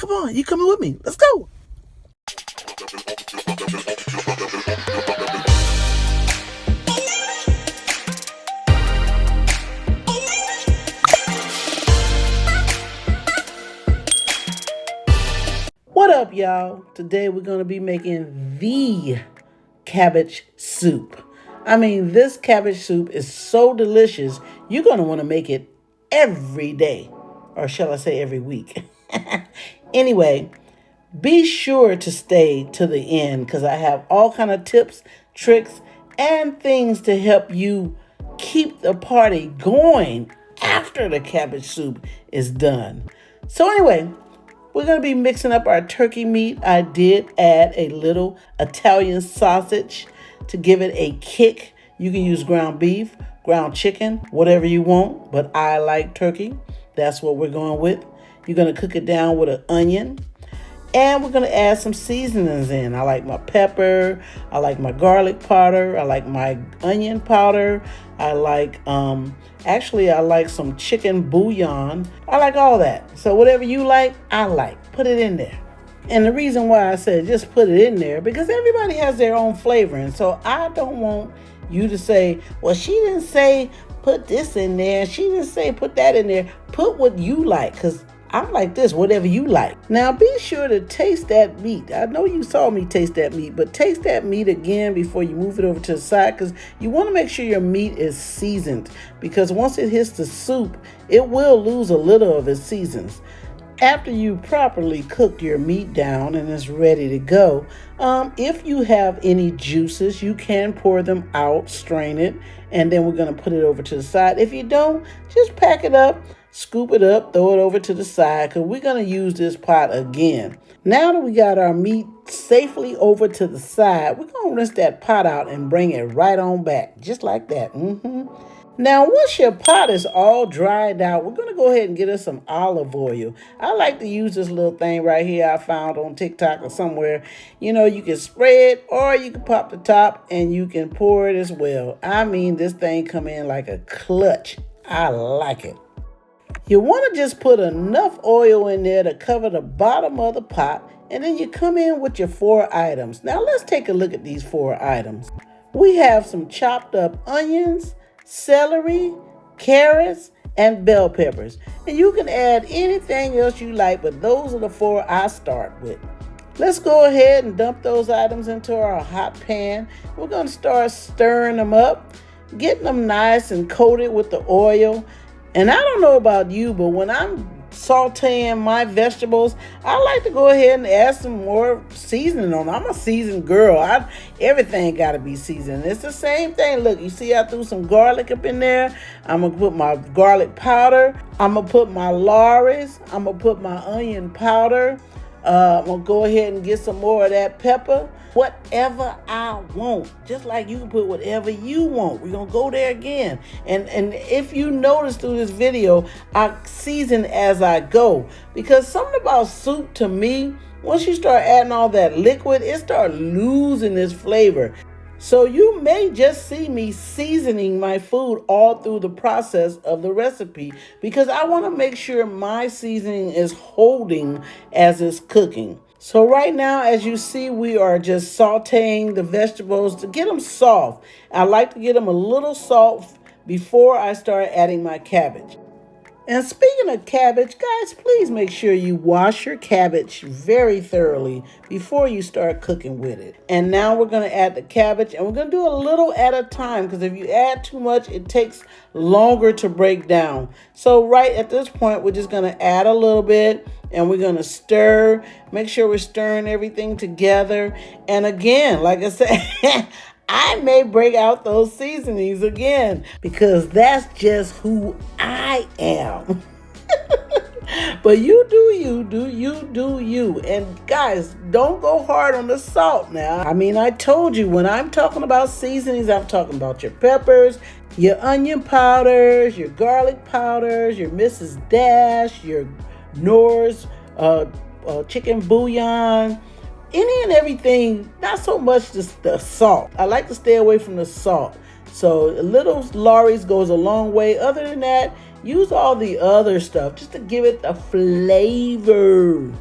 Come on, you coming with me? Let's go. What up, y'all? Today we're going to be making the cabbage soup. I mean, this cabbage soup is so delicious, you're going to want to make it every day, or shall I say every week. Anyway, be sure to stay to the end because I have all kind of tips, tricks, and things to help you keep the party going after the cabbage soup is done. So anyway, we're going to be mixing up our turkey meat. I did add a little Italian sausage to give it a kick. You can use ground beef, ground chicken, whatever you want, but I like turkey. That's what we're going with. You're going to cook it down with an onion. And we're going to add some seasonings in. I like my pepper. I like my garlic powder. I like my onion powder. I like, I like some chicken bouillon. I like all that. So whatever you like, I like. Put it in there. And the reason why I said just put it in there, because everybody has their own flavor. And so I don't want you to say, well, she didn't say put this in there. She didn't say put that in there. Put what you like, because I'm like this, whatever you like. Now be sure to taste that meat. I know you saw me taste that meat, but taste that meat again before you move it over to the side, because you want to make sure your meat is seasoned, because once it hits the soup, it will lose a little of its seasons. After you properly cook your meat down and it's ready to go, if you have any juices, you can pour them out, strain it, and then we're going to put it over to the side. If you don't, just pack it up, scoop it up, throw it over to the side, because we're going to use this pot again. Now that we got our meat safely over to the side, we're going to rinse that pot out and bring it right on back, just like that. Now, once your pot is all dried out, we're going to go ahead and get us some olive oil. I like to use this little thing right here I found on TikTok or somewhere. You know, you can spray it or you can pop the top and you can pour it as well. I mean, this thing come in like a clutch. I like it. You want to just put enough oil in there to cover the bottom of the pot, and then you come in with your 4 items. Now, let's take a look at these 4 items. We have some chopped up onions, celery, carrots, and bell peppers. And you can add anything else you like, but those are the 4 I start with. Let's go ahead and dump those items into our hot pan. We're going to start stirring them up, getting them nice and coated with the oil. And I don't know about you, but when I'm sauteing my vegetables, I like to go ahead and add some more seasoning on them. I'm a seasoned girl. Everything got to be seasoned. It's the same thing. Look, you see I threw some garlic up in there. I'm going to put my garlic powder. I'm going to put my Lawry's. I'm going to put my onion powder. I'm going to go ahead and get some more of that pepper. Whatever I want. Just like you can put whatever you want. We're going to go there again. And if you notice through this video, I season as I go. Because something about soup to me, once you start adding all that liquid, it starts losing its flavor. So you may just see me seasoning my food all through the process of the recipe, because I want to make sure my seasoning is holding as it's cooking. So right now, as you see, we are just sauteing the vegetables to get them soft. I like to get them a little soft before I start adding my cabbage. And speaking of cabbage, guys, please make sure you wash your cabbage very thoroughly before you start cooking with it. And now we're going to add the cabbage, and we're going to do a little at a time, because if you add too much, it takes longer to break down. So right at this point, we're just going to add a little bit, and we're going to stir. Make sure we're stirring everything together. And again, like I said, I may break out those seasonings again, because that's just who I am. But you do you. And guys, don't go hard on the salt now. I mean, I told you, when I'm talking about seasonings, I'm talking about your peppers, your onion powders, your garlic powders, your Mrs. Dash, your Knorr's chicken bouillon, any and everything, not so much the salt. I like to stay away from the salt. So a little Lawry's goes a long way. Other than that, use all the other stuff just to give it a flavor.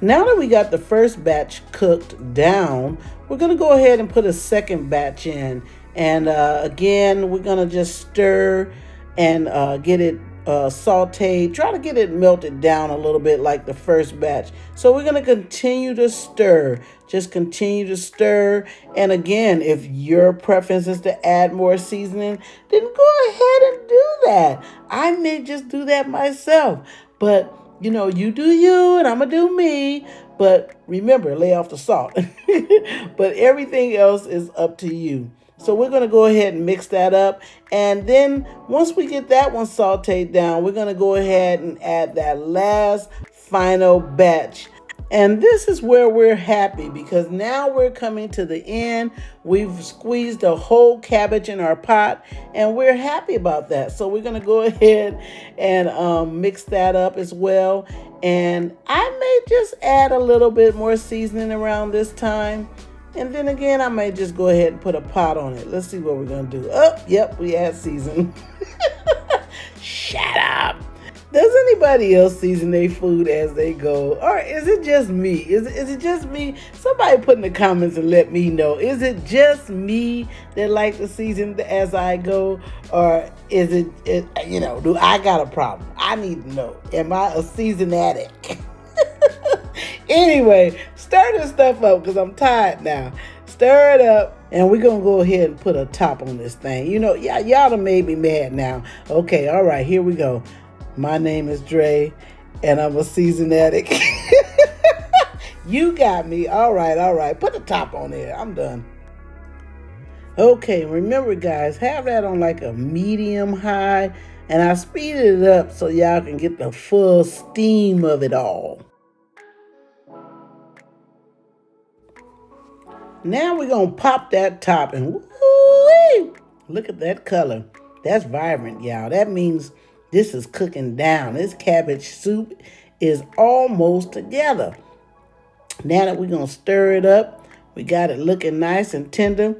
Now that we got the first batch cooked down, we're going to go ahead and put a second batch in. And again, we're going to just stir and get it sauteed. Try to get it melted down a little bit like the first batch. So we're going to continue to stir. Just continue to stir. And again, if your preference is to add more seasoning, then go ahead and do that. I may just do that myself. But you know, you do you and I'm going to do me. But remember, lay off the salt. But everything else is up to you. So we're going to go ahead and mix that up. And then once we get that one sauteed down, we're going to go ahead and add that last final batch. And this is where we're happy because now we're coming to the end. We've squeezed a whole cabbage in our pot and we're happy about that. So we're going to go ahead and mix that up as well. And I may just add a little bit more seasoning around this time. And then again, I may just go ahead and put a pot on it. Let's see what we're going to do. Oh, yep, we add seasoning. Shut up. Does anybody else season their food as they go? Or is it just me? Is it just me? Somebody put in the comments and let me know. Is it just me that like to season as I go? Or is it, you know, do I got a problem? I need to know. Am I a season addict? Anyway, stir this stuff up because I'm tired now. Stir it up. And we're going to go ahead and put a top on this thing. You know, y'all done made me mad now. Okay, all right, here we go. My name is Dre, and I'm a seasoned addict. You got me. All right. Put the top on there. I'm done. Okay, remember, guys, have that on like a medium high, and I speeded it up so y'all can get the full steam of it all. Now we're going to pop that top, and woo-wee, look at that color. That's vibrant, y'all. That means this is cooking down. This cabbage soup is almost together. Now that we're going to stir it up, we got it looking nice and tender.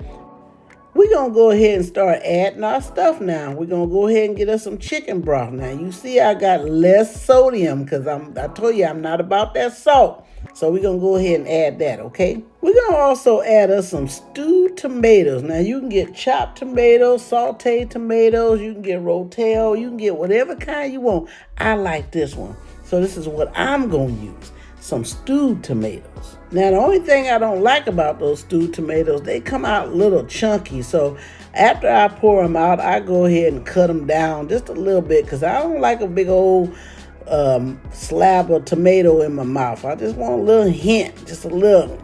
We're going to go ahead and start adding our stuff now. We're going to go ahead and get us some chicken broth. Now, you see I got less sodium because I told you I'm not about that salt. So we're going to go ahead and add that, okay? We're going to also add us some stewed tomatoes. Now, you can get chopped tomatoes, sauteed tomatoes. You can get rotel. You can get whatever kind you want. I like this one. So this is what I'm going to use. Some stewed tomatoes. Now, the only thing I don't like about those stewed tomatoes, they come out a little chunky. So after I pour them out, I go ahead and cut them down just a little bit because I don't like a big old slab of tomato in my mouth. I just want a little hint, just a little,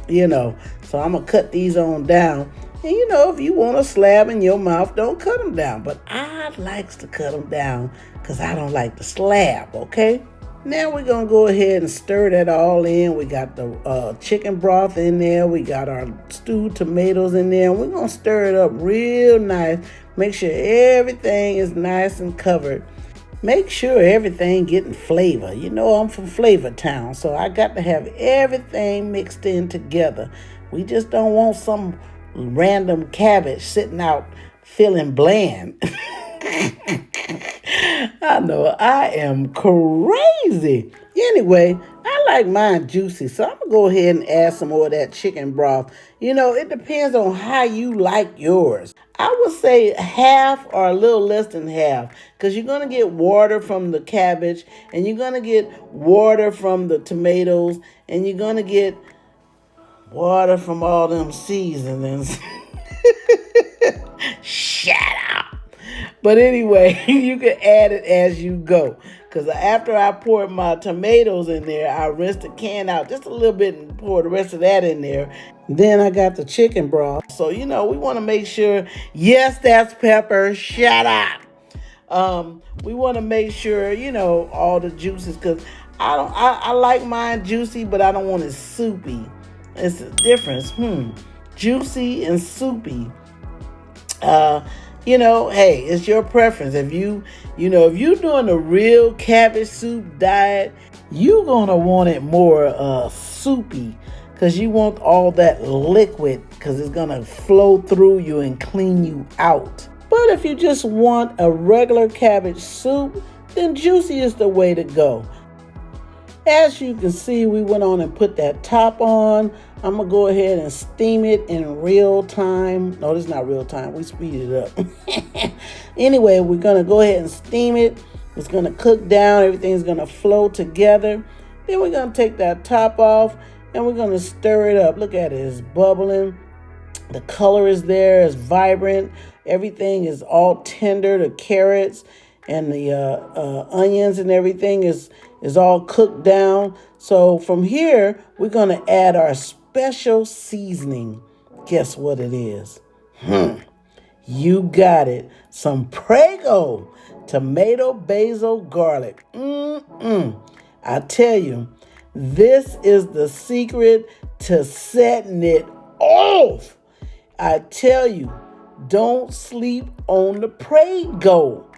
you know. So I'm going to cut these on down. And, you know, if you want a slab in your mouth, don't cut them down. But I likes to cut them down because I don't like the slab, okay? Now we're going to go ahead and stir that all in. We got the chicken broth in there. We got our stewed tomatoes in there. We're going to stir it up real nice. Make sure everything is nice and covered. Make sure everything getting flavor. You know I'm from Flavor Town, so I got to have everything mixed in together. We just don't want some random cabbage sitting out feeling bland. I know I am crazy. Anyway, I like mine juicy, so I'm going to go ahead and add some more of that chicken broth. You know, it depends on how you like yours. I would say half or a little less than half because you're going to get water from the cabbage and you're going to get water from the tomatoes and you're going to get water from all them seasonings. Shut up. But anyway, you can add it as you go. Because after I poured my tomatoes in there, I rinsed the can out just a little bit and poured the rest of that in there. Then I got the chicken broth. So, you know, we want to make sure, yes, that's pepper. Shut up. We want to make sure, you know, all the juices. Because I like mine juicy, but I don't want it soupy. It's a difference. Juicy and soupy. You know, hey, it's your preference. If you're doing a real cabbage soup diet, you're going to want it more soupy because you want all that liquid because it's going to flow through you and clean you out. But if you just want a regular cabbage soup, then juicy is the way to go. As you can see, we went on and put that top on. I'm going to go ahead and steam it in real time. No, this is not real time. We speeded it up. Anyway, we're going to go ahead and steam it. It's going to cook down. Everything's going to flow together. Then we're going to take that top off and we're going to stir it up. Look at it. It's bubbling. The color is there. It's vibrant. Everything is all tender. The carrots and the onions and everything is all cooked down. So from here, we're going to add our special seasoning. Guess what it is? You got it. Some Prego, tomato, basil, garlic. I tell you, this is the secret to setting it off. I tell you, don't sleep on the Prego.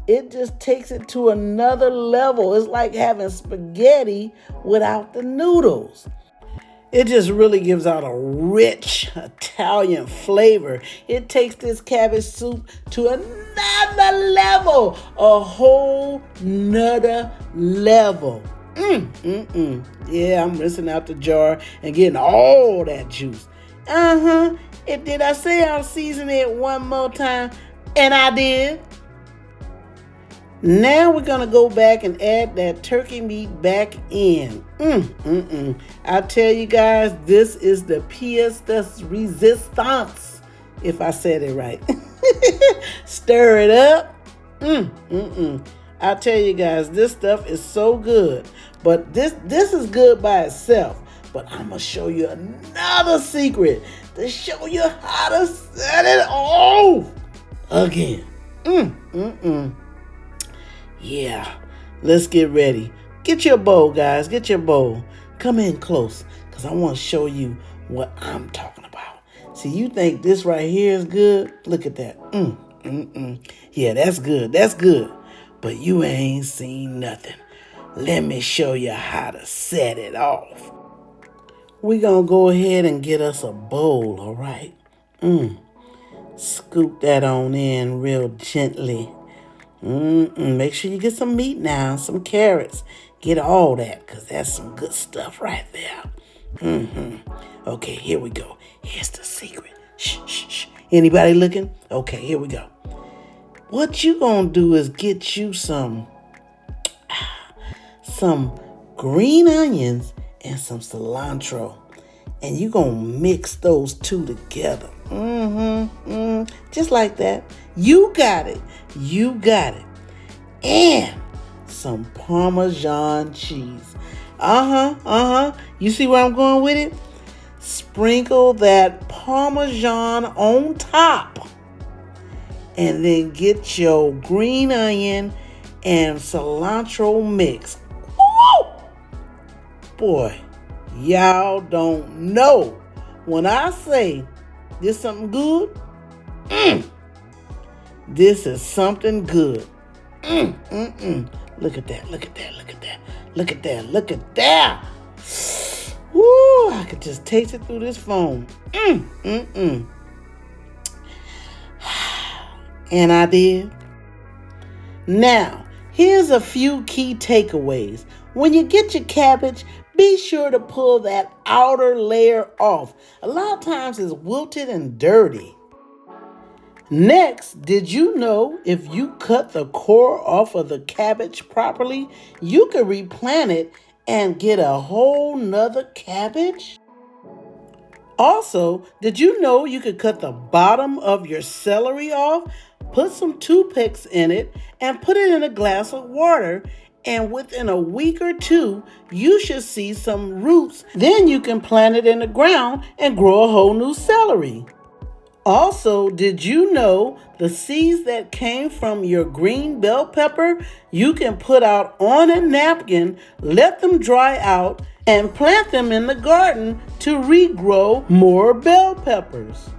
It just takes it to another level. It's like having spaghetti without the noodles. It just really gives out a rich Italian flavor. It takes this cabbage soup to another level, a whole nother level. Yeah, I'm rinsing out the jar and getting all that juice. Did I say I'll season it one more time? And I did. Now we're going to go back and add that turkey meat back in. I tell you guys, this is the pièce de résistance, if I said it right. Stir it up. I tell you guys, this stuff is so good. But this is good by itself. But I'm going to show you another secret to show you how to set it off again. Yeah, let's get ready. Get your bowl, guys. Get your bowl. Come in close because I want to show you what I'm talking about. See, you think this right here is good? Look at that. Yeah, that's good. That's good. But you ain't seen nothing. Let me show you how to set it off. We're going to go ahead and get us a bowl, all right? Scoop that on in real gently. Make sure you get some meat now, some carrots. Get all that, because that's some good stuff right there. Okay, here we go. Here's the secret. Shh. Anybody looking? Okay, here we go. What you gonna do is get you some green onions and some cilantro. And you gonna mix those two together. Just like that. You got it. You got it. And some Parmesan cheese. You see where I'm going with it? Sprinkle that Parmesan on top. And then get your green onion and cilantro mix. Woo! Boy, y'all don't know. When I say this something good, this is something good. Look at that. Look at that. Look at that. Look at that. Look at that. Woo, I could just taste it through this phone. And I did. Now, here's a few key takeaways. When you get your cabbage, be sure to pull that outer layer off. A lot of times it's wilted and dirty. Next, did you know if you cut the core off of the cabbage properly, you can replant it and get a whole nother cabbage? Also, did you know you could cut the bottom of your celery off, put some toothpicks in it, and put it in a glass of water, and within a week or two, you should see some roots. Then you can plant it in the ground and grow a whole new celery. Also, did you know the seeds that came from your green bell pepper, you can put out on a napkin, let them dry out, and plant them in the garden to regrow more bell peppers?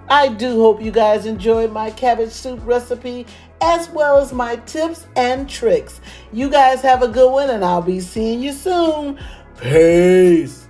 I do hope you guys enjoyed my cabbage soup recipe as well as my tips and tricks. You guys have a good one and I'll be seeing you soon. Peace.